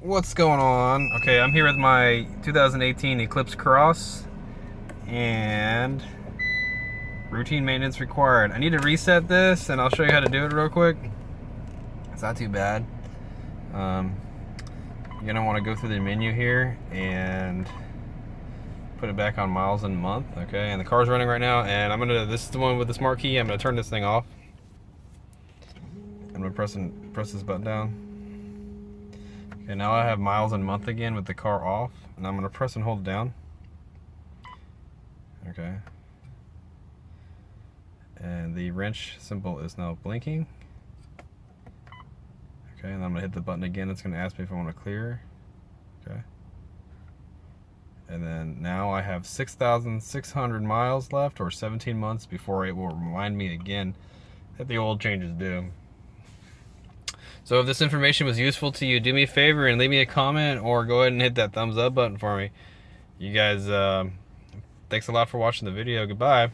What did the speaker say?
What's going on? Okay, I'm here with my 2018 Eclipse Cross, and routine maintenance required. I need to reset this, and I'll show you how to do it real quick. It's not too bad. You're gonna want to go through the menu here and put it back on miles and month. Okay, and the car's running right now, and this is the one with the smart key. I'm gonna turn this thing off. I'm gonna press this button down. Okay, now I have miles and month again with the car off, and I'm gonna press and hold down. Okay. And the wrench symbol is now blinking. Okay, and I'm gonna hit the button again. It's gonna ask me if I want to clear. Okay. And then now I have 6,600 miles left, or 17 months before it will remind me again that the oil change is due. So if this information was useful to you, do me a favor and leave me a comment, or go ahead and hit that thumbs up button for me. You guys, thanks a lot for watching the video. Goodbye.